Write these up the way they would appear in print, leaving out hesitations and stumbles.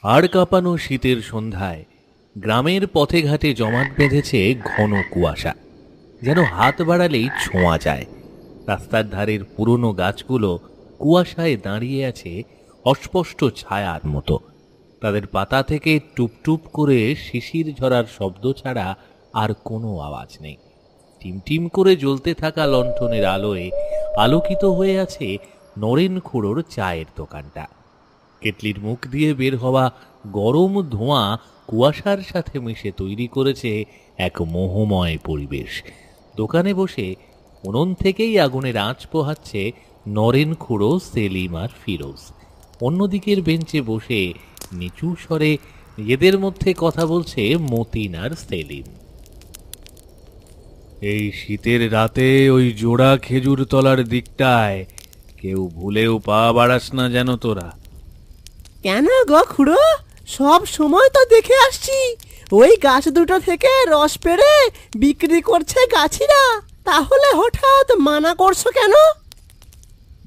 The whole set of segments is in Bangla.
হাড় কাঁপানো শীতের সন্ধ্যায় গ্রামের পথে ঘাটে জমাট বেঁধেছে ঘন কুয়াশা, যেন হাত বাড়ালেই ছোঁয়া যায়। রাস্তার ধারের পুরনো গাছগুলো কুয়াশায় দাঁড়িয়ে আছে অস্পষ্ট ছায়ার মতো। তাদের পাতা থেকে টুপটুপ করে শিশির ঝরার শব্দ ছাড়া আর কোনো আওয়াজ নেই। টিমটিম করে জ্বলতে থাকা লণ্ঠনের আলোয় আলোকিত হয়ে আছে নরেন খুড়োর চায়ের দোকানটা। কেটলির মুখ দিয়ে বের হওয়া গরম ধোঁয়া কুয়াশার সাথে মিশে তৈরি করেছে এক মোহময় পরিবেশ। দোকানে বসে উনুন থেকেই আগুনের আঁচ পোহাচ্ছে নরেন খুড়ো, সেলিম আর ফিরোজ। অন্যদিকের বেঞ্চে বসে নিচু স্বরে এদের মধ্যে কথা বলছে মতিন আর সেলিম। এই শীতের রাতে ওই জোড়া খেজুর তলার দিকটায় কেউ ভুলেও পা বাড়াস না যেন তোরা। কেন গো খুড়ো, সব সময় তো দেখে আসছি ওই গাছ দুটো থেকে রস পেড়ে বিক্রি করছে গাছিরা, তাহলে হঠাৎ মানা করছো কেন?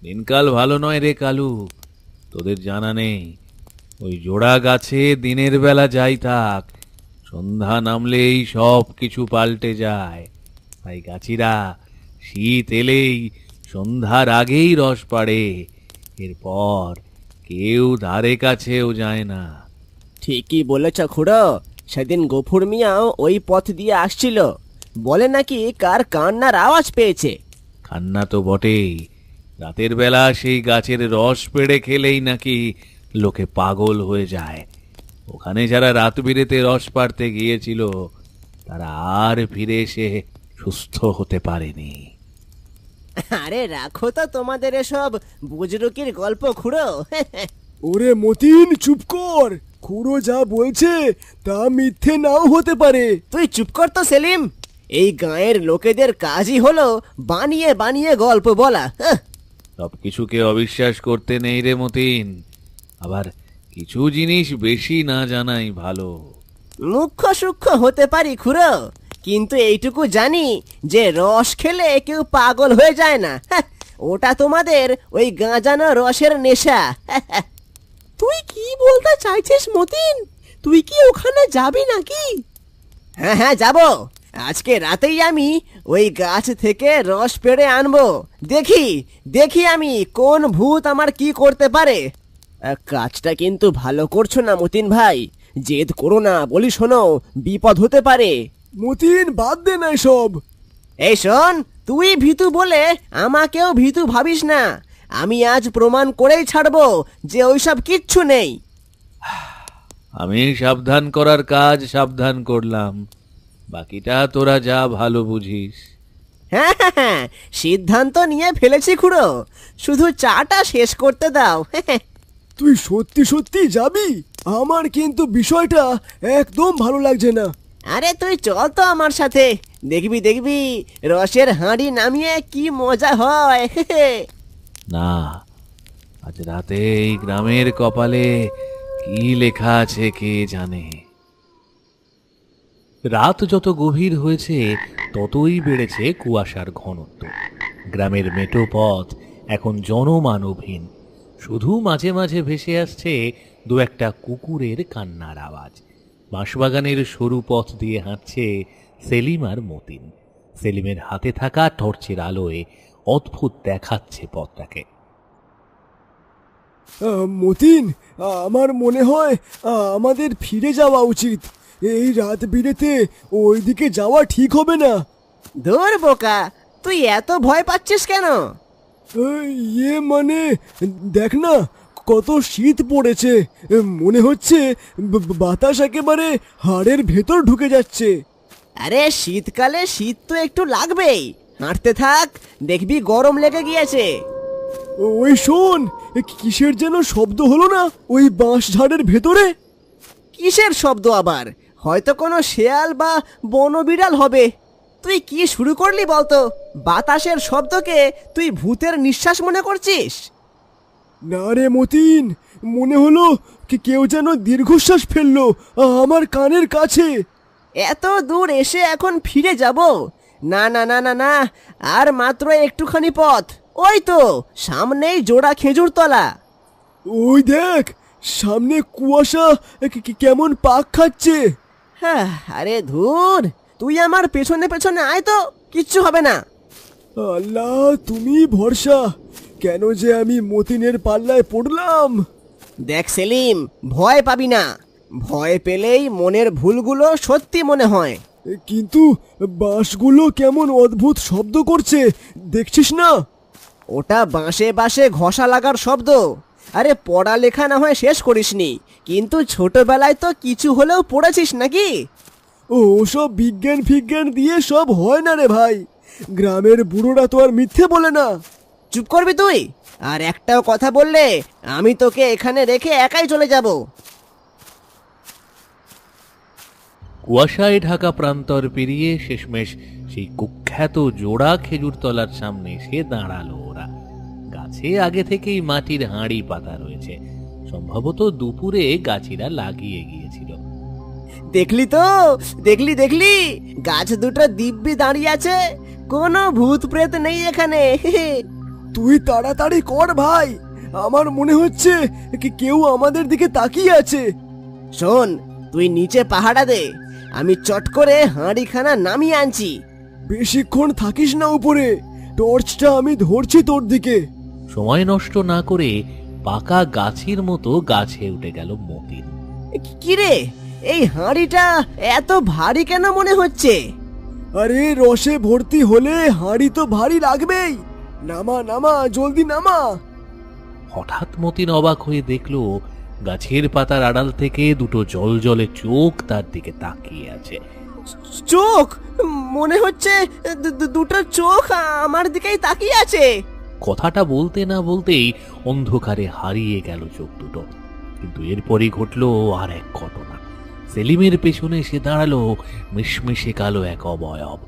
দিনকাল ভালো নয় রে কালু, তোদের জানা নেই ওই জোড়া গাছে দিনের বেলা যাই থাক, সন্ধ্যা নামলেই সব কিছু পাল্টে যায়। তাই গাছিরা শীত এলেই সন্ধ্যার আগেই রস পাড়ে, এরপর কেউ ধারে কাছেও যায় না। ঠিকই বলেছ খুড়ো, সেদিন গফুর মিয়াও ওই পথ দিয়ে আসছিল, বলে নাকি কার কান্নার আওয়াজ পেয়েছে। কান্না তো বটেই, রাতের বেলা সেই গাছের রস পেড়ে খেলেই নাকি লোকে পাগল হয়ে যায়। ওখানে যারা রাত বিরেতে রস পাড়তে গিয়েছিল তারা আর ফিরে এসে সুস্থ হতে পারেনি। আরে রাখো তো তোমাদের এসব বুজরুকির গল্প খুড়ো। ওরে মতিন, চুপ কর। খুড়ো যা বলছে তা মিথ্যে নাও হতে পারে। তুই চুপ কর তো সেলিম, এই গাঁয়ের লোকেদের কাজই হলো বানিয়ে বানিয়ে গল্প বলা। সব কিছুকে অবিশ্বাস করতে নেই রে মতিন, আবার কিছু জিনিস বেশি না জানাই ভালো। মুখ্য সূক্ষ্ম হতে পারি খুড়ো, কিন্তু এইটুকু জানি যে রস খেলে কেউ পাগল হয়ে যায় না। ওটা তোমাদের ওই গাঁজানো রসের নেশা। তুই কি বলতে চাইছিস মতিন? তুই কি ওখানে যাবি নাকি? হ্যাঁ হ্যাঁ যাব, আজকে রাতেই আমি ওই গাছ থেকে রস পেড়ে আনবো। দেখি দেখি আমি কোন ভূত আমার কি করতে পারে। কাজটা কিন্তু ভালো করছো না মতিন ভাই, জেদ করো না বলি, শোনো বিপদ হতে পারে। মতিন, বাদ দে না এসব। এই শোন, তুই ভীতু বলে আমাকেও ভীতু ভাবিস না। আমি আজ প্রমাণ করেই ছাড়বো যে ওইসব কিচ্ছু নেই। আমি সাবধান করার কাজ সাবধান করলাম, বাকিটা তোরা যা ভালো বুঝিস। হ্যাঁ হ্যাঁ হ্যাঁ, সিদ্ধান্ত নিয়ে ফেলেছি খুড়ো, শুধু চাটা শেষ করতে দাও। তুই সত্যি সত্যি যাবি? আমার কিন্তু বিষয়টা একদম ভালো লাগছে না। আরে তুই চল তো আমার সাথে, দেখবি দেখবি রসের হাঁড়ি নামিয়ে কি মজা হয়। না, আজ রাতে এই গ্রামের কপালে কি লেখা আছে কে জানে। রাত যত গভীর হয়েছে ততই বেড়েছে কুয়াশার ঘনত্ব। গ্রামের মেঠো পথ এখন জনমানবহীন, শুধু মাঝে মাঝে ভেসে আসছে দু একটা কুকুরের কান্নার আওয়াজ। বাঁশবাগানের সরু পথ দিয়ে হাঁটছে সেলিম আর মতিন। সেলিমের হাতে থাকা টর্চের আলোয় অদ্ভুত দেখাচ্ছে পথটাকে। মতিন, আমার মনে হয় আমাদের ফিরে যাওয়া উচিত। এই রাত বিরেতে ওইদিকে যাওয়া ঠিক হবে না। ধুর বোকা, তুই এত ভয় পাচ্ছিস কেন? মানে দেখ না, কত শীত পড়েছে। মনে হচ্ছে বাতাস একেবারে হাড়ের ভেতর ঢুকে যাচ্ছে। আরে শীতকালে শীত তো একটু লাগবেই, হাঁটতে থাক, দেখবি গরম লেগে গিয়েছে। ওই শোন, কিসের যেন শব্দ হলো না ওই বাঁশ ঝাড়ের ভেতরে? কিসের শব্দ আবার? হয়তো কোনো শেয়াল বা বনবিড়াল হবে। তুই কি শুরু করলি বলতো? বাতাসের শব্দকে তুই ভূতের নিঃশ্বাস মনে করছিস? না রে মতিন, মনে হলো কেউ যেন দীর্ঘশ্বাস ফেললো আমার কানের কাছে। এত দূর এসে এখন ফিরে যাব? না না না না না, আর মাত্র একটুখানি পথ। ওই তো সামনেই জোড়া খেজুর তলা। ওই দেখ, সামনে কুয়াশা কেমন পাক খাচ্ছে। হ্যাঁ, আরে ধুর, তুই আমার পেছনে পেছনে আয় তো, কিচ্ছু হবে না। আল্লাহ, তুমি ভরসা। কেন যে আমি মতিনের পাল্লায় পড়লাম। দেখ সেলিম, ভয় পাবি না। ভয় পেলেই মনের ভুলগুলো সত্যি মনে হয়। কিন্তু বাঁশগুলো কেমন অদ্ভুত শব্দ করছে, দেখছিস না? ওটা বাঁশে বাঁশে ঘষা লাগার শব্দ। আরে পড়ালেখা না হয় শেষ করিসনি, কিন্তু ছোটবেলায় তো কিছু হলেও পড়েছিস নাকি? ওসব বিজ্ঞান ফিজ্ঞান দিয়ে সব হয় না রে ভাই। গ্রামের বুড়োরা তো আর মিথ্যে বলে না। চুপ করবি তুই, আর একটাও কথা বললে আমি তোকে এখানে রেখে একাই চলে যাব। কুয়াশায় ঢাকা প্রান্তর পেরিয়ে শেষমেশ সেই কুখ্যাত জোড়া খেজুর তলার সামনে এসে দাঁড়ালো ওরা। গাছে আগে থেকেই মাটির হাঁড়ি পাতা রয়েছে, সম্ভবত দুপুরে গাছিরা লাগিয়ে গিয়েছিল। দেখলি তো, দেখলি দেখলি, গাছ দুটো দিব্যি দাঁড়িয়ে আছে, কোনো ভূত প্রেত নেই এখানে। তুই তাড়াতাড়ি কর ভাই, আমার মনে হচ্ছে কেউ আমাদের দিকে তাকিয়ে আছে। শোন, তুই নিচে পাহাড়া দে, আমি চট করে হাঁড়িখানা নামিয়ে আনছি। বেশিক্ষণ থাকিস না উপরে, টর্চটা আমি ধরছি তোর দিকে। সময় নষ্ট না করে পাকা গাছের মতো গাছে উঠে গেল মতিন। কিরে, এই হাঁড়িটা এত ভারী কেন মনে হচ্ছে? আরে রসে ভর্তি হলে হাঁড়ি তো ভারী লাগবেই। নামা নামা, জলদি নামা। হঠাৎ মতিন অবাক হয়ে দেখলো গাছের পাতার আড়াল থেকে দুটো জলজলে চোখ তার দিকে তাকিয়ে আছে। চোখ? মনে হচ্ছে দুটো চোখ আমার দিকেই তাকিয়ে আছে। কথাটা বলতে না বলতেই অন্ধকারে হারিয়ে গেল চোখ দুটো। কিন্তু এরপরই ঘটলো আর এক ঘটনা। সেলিমের পেছনে এসে দাঁড়ালো মিশমিশে কালো এক অবয়ব।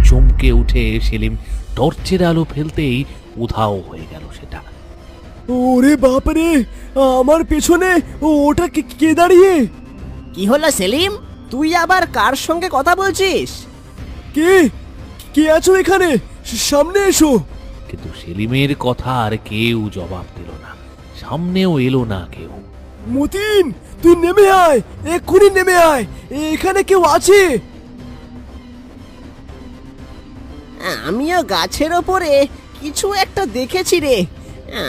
চমকে উঠে সেলিম টর্চের আলো ফেলতেই উধাও হয়ে গেল সেটা। ওরে বাপরে, আমার পেছনে ওটা কে দাঁড়িয়ে? কি হলো সেলিম, তুই আবার কার সঙ্গে কথা বলছিস? কে কে আছো এখানে? সামনে এসো। কিন্তু সেলিমের কথা আর কেউ জবাব দিল না, সামনেও এলো না কেউ। মতিন, তুই নেমে আয়, এক্ষুনি নেমে আয়, এখানে কেউ আছে। আমিও গাছের ওপরে কিছু একটা দেখেছি রে।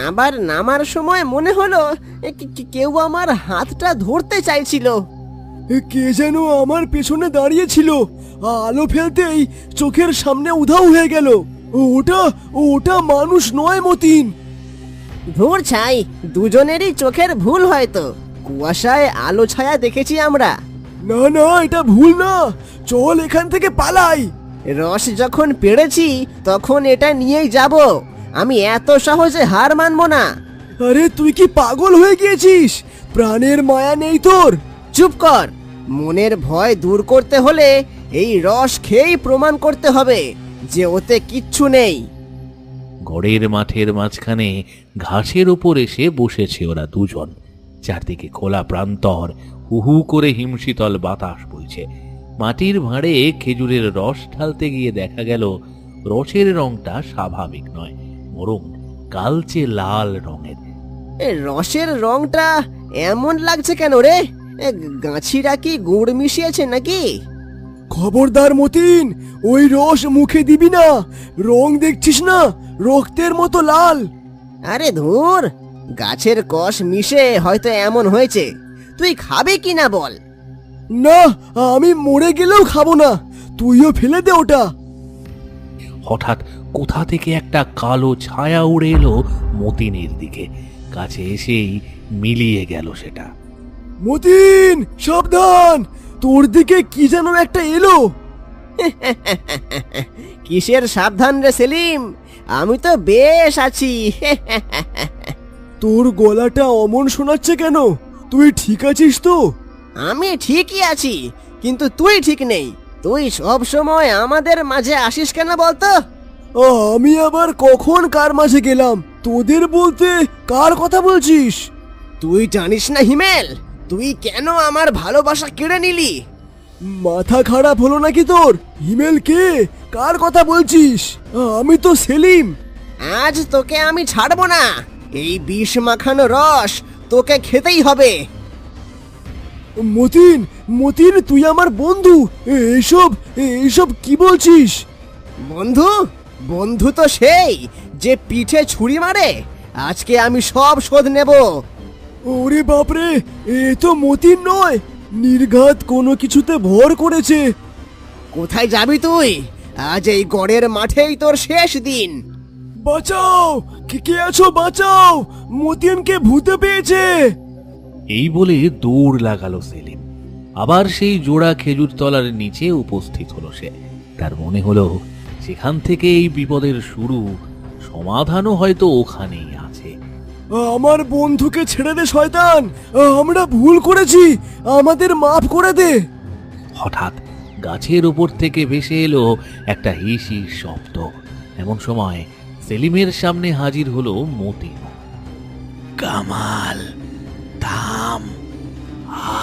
আবার নামার সময় মনে হলো কেউ আমার হাতটা ধরতে চাইছিল। কে যেন আমার পেছনে দাঁড়িয়ে ছিল, আলো ফেলতেই চোখের সামনে উধাও হয়ে গেল। ওটা ওটা মানুষ নয় মতিন। ধুর ছাই, দুজনেরই চোখের ভুল হয়তো। কুয়াশায় আলো ছায়া দেখেছি আমরা। না না, এটা ভুল না, চল এখান থেকে পালাই। রস যখন পেড়েছি তখন এটা নিয়েই যাব, আমি এত সহজে হার মানবো না। আরে তুই কি পাগল হয়ে গিয়েছিস? প্রাণের মায়া নেই তোর? চুপ কর, মনের ভয় দূর করতে হলে এই রস খেয়েই প্রমাণ করতে হবে যে ওতে কিচ্ছু নেই। গড়ের মাঠের মাঝখানে ঘাসের উপর এসে বসেছে ওরা দুজন। চারদিকে খোলা প্রান্তর, হুহু করে হিমশীতল বাতাস বইছে। মাটির ভাঁড়ে খেজুরের রস ঢালতে গিয়ে দেখা গেল রসের রংটা স্বাভাবিক নয়, বরং কালচে লাল রঙের। রসের রংটা এমন লাগছে কেন রে? গাছিরা কি গুড় মিশিয়েছে নাকি? খবরদার মতিন, ওই রস মুখে দিবি না। রং দেখছিস না, রক্তের মতো লাল। আরে ধুর, গাছের কষ মিশে হয়তো এমন হয়েছে। তুই খাবে কি না বল? না, আমি মরে গেলেও খাবো না, তুইও ফেলে দে ওটা। হঠাৎ কোথা থেকে একটা কালো ছায়া উড়ে এলো মতিনের দিকে। কাছে এসেই মিলিয়ে গেল সেটা। মতিন, সাবধান, তোর দিকে কি যেন একটা এলো। কিসের সাবধান রে সেলিম, আমি তো বেশ আছি। তোর গলাটা অমন শোনাচ্ছে কেন? তুই ঠিক আছিস তো? আমি ঠিকই আছি, কিন্তু তুই ঠিক নেই। তুই সব সময় আমাদের মাঝে আসিস কেন বলতো? আমি আবার কখন কার মাঝে গেলাম? তোদের বলতে কার কথা বলছিস? তুই জানিস না হিমেল, তুই কেন আমার ভালোবাসা কেড়ে নিলি? মাথা খারাপ হলো নাকি তোর? হিমেল কে? কার কথা বলছিস? আমি তো সেলিম। আজ তোকে আমি ছাড়বো না। এই বিষ মাখানো রস তোকে খেতেই হবে। মতিন, মতিন, তুই আমার বন্ধু। এইসব এইসব কি বলছিস? বন্ধু? বন্ধু তো সেই যে পিঠে ছুরি মারে। আজকে আমি সব শোধ নেব। ওরে বাপরে, এ তো মতিন নয়, নির্ঘাত কোনো কিছুতে ভর করেছে। কোথায় যাবি তুই? আজ এই গড়ের মাঠেই তোর শেষ দিন। বাঁচাও, কে আছো? বাঁচাও, মতিনকে ভূতে পেয়েছে। এই বলে দৌড় লাগালো সেলিম। আবার সেই জোড়া খেজুর তলার নিচে উপস্থিত হলো সে। তার মনে হলো সেখান থেকে এই বিপদের শুরু, সমাধানও হয়তো ওখানেই আছে। আমার বন্ধুকে ছেড়ে দে শয়তান, আমরা ভুল করেছি, আমাদের মাফ করে দে। হঠাৎ গাছের উপর থেকে ভেসে এলো একটা হিস হিস শব্দ। এমন সময় সেলিমের সামনে হাজির হলো মতিন। কামাল, থাম,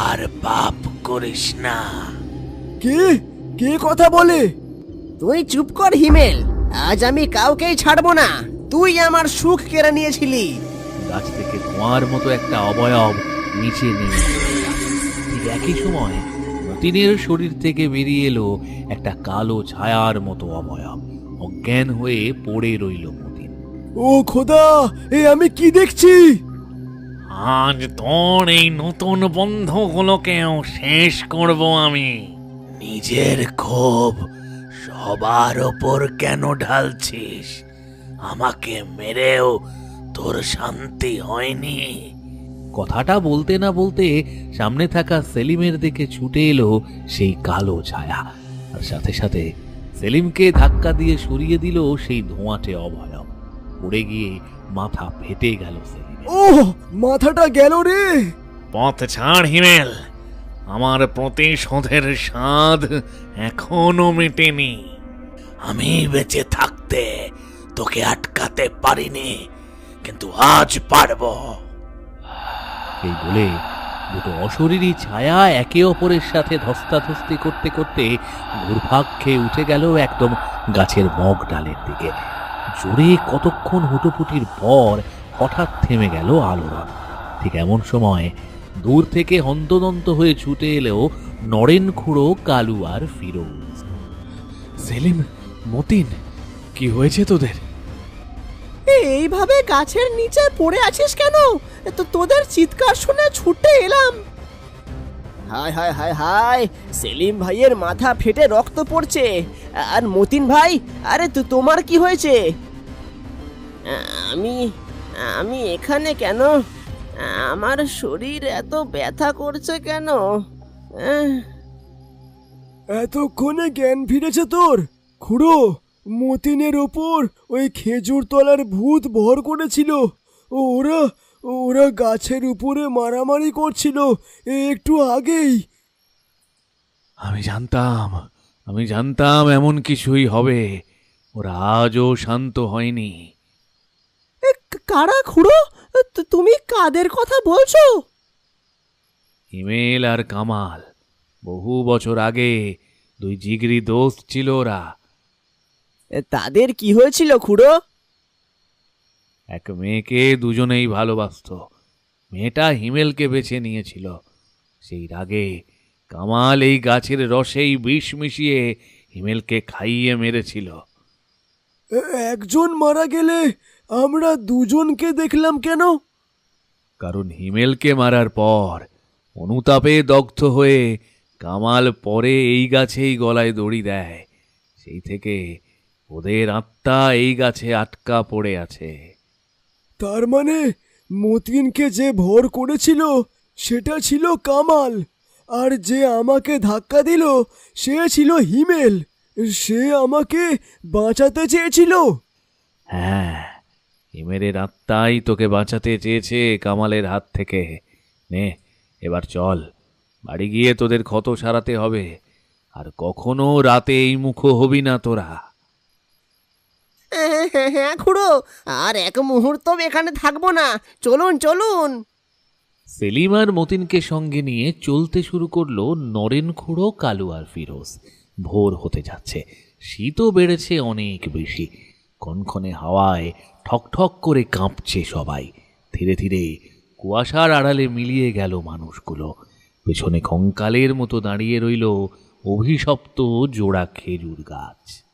আর পাপ করিস না। কে কে কথা বলে? তুই চুপ কর হিমেল, আজ আমি কাউকেই ছাড়বো না। তুই আমার সুখ কেড়ে নিয়েছিলি। গাছ থেকে ধোঁয়ার মতো একটা অবয়ব নিচে নেমে এলো। ঠিক একই সময় মতিনের শরীর থেকে বেরিয়ে এলো একটা কালো ছায়ার মতো অবয়ব। অজ্ঞান হয়ে পড়ে রইল মতিন। ও খোদা, এ আমি কি দেখছি? আজ তোর এই নতুন বন্ধুগুলোকেও শেষ করব আমি। নিজের ক্ষোভ সবার ওপর কেন ঢালছিস? আমাকে মেরেও তোর শান্তি হয়নি। কথাটা বলতে না বলতে সামনে থাকা সেলিমের দিকে ছুটে এলো সেই কালো ছায়া, আর সাথে সাথে সেলিমকে ধাক্কা দিয়ে সরিয়ে দিল সেই ধোঁয়াটে অবয়ব। পড়ে গিয়ে মাথা ফেটে গেল সেলিম। ও, মাথাটা গেল রে। পথ ছাড় হিমেল, আমার প্রতিশোধের স্বাদ এখনো মেটেনি। আমি বেঁচে থাকতে তোকে আটকাতে পারিনি, কিন্তু আজ পারবো। এই বলে দুটো অশরীরী ছায়া একে অপরের সাথে ধস্তাধস্তি করতে করতে ঘুরপাক খেয়ে উঠে গেল একদম গাছের মগ ডালের দিকে। জোরে কতক্ষণ হুটোপুটির পর হঠাৎ থেমে গেল আলোড়ন। ঠিক এমন সময় দূর থেকে হন্তদন্ত হয়ে ছুটে এলেও নরেন খুঁড়ো, কালু আর ফিরোজ। সেলিম, মতিন, কি হয়েছে তোদের? এইভাবে গাছের নিচে পড়ে আছিস কেন? তো তোদের চিৎকার শুনে ছুটে এলাম। হায় হায় হায় হায়, সেলিম ভাইয়ের মাথা ফেটে রক্ত পড়ছে। আর মতিন ভাই, আরে তোমার কি হয়েছে? আমি আমি এখানে কেন? আমার শরীর এত ব্যথা করছে কেন? এতক্ষণে জ্ঞান ফিরেছে তোর? খুড়ো, মতিনের ওপর ওই খেজুর তলার ভূত ভর করেছিল। ওরা ওরা গাছের উপরে মারামারি করছিল একটু আগেই। আমি জানতাম এমন কিছুই হবে। ওরা আজও শান্ত হয়নি। কারা খুড়ো? তুমি কাদের কথা বলছো? হিমেল আর কামাল, বহু বছর আগে দুই জিগরি দোস্ত ছিল ওরা। তাদের কি হয়েছিল খুড়ো? এক মেয়েকে দুজনেই ভালোবাসত। মেয়েটা হিমেলকে বেছে নিয়েছিল। সেই রাগে কামাল এই গাছের রসেই বিষ মিশিয়ে হিমেলকে খাইয়ে মেরেছিল। একজন মারা গেলে আমরা দুজনকে দেখলাম কেন? কারণ হিমেলকে মারার পর অনুতাপে দগ্ধ হয়ে কামাল পরে এই গাছেই গলায় দড়ি দেয়। সেই থেকে ওদের আত্মা এই গাছে আটকা পড়ে আছে। তার মানে মতিনকে যে ভর করেছিল সেটা ছিল কামাল, আর যে আমাকে ধাক্কা দিল সে ছিল হিমেল। সে আমাকে বাঁচাতে চেয়েছিল। হ্যাঁ, হিমেলের আত্মাই তোকে বাঁচাতে চেয়েছে কামালের হাত থেকে। নে, এবার চল, বাড়ি গিয়ে তোদের ক্ষত সারাতে হবে। আর কখনো রাতে এই মুখো হবি না তোরা। হ্যাঁ খুড়ো, আর এক মুহূর্ত এখানে থাকবো না। চলুন চলুন। সেলিম আর মতিনকে সঙ্গে নিয়ে চলতে শুরু করলো নরেন খুঁড়ো, কালু আর ফিরোজ। ভোর হতে যাচ্ছে, শীতও বেড়েছে অনেক বেশি। কনকনে হাওয়ায় ঠকঠক করে কাঁপছে সবাই। ধীরে ধীরে কুয়াশার আড়ালে মিলিয়ে গেল মানুষগুলো। পেছনে কঙ্কালের মতো দাঁড়িয়ে রইল অভিশপ্ত জোড়া খেজুর গাছ।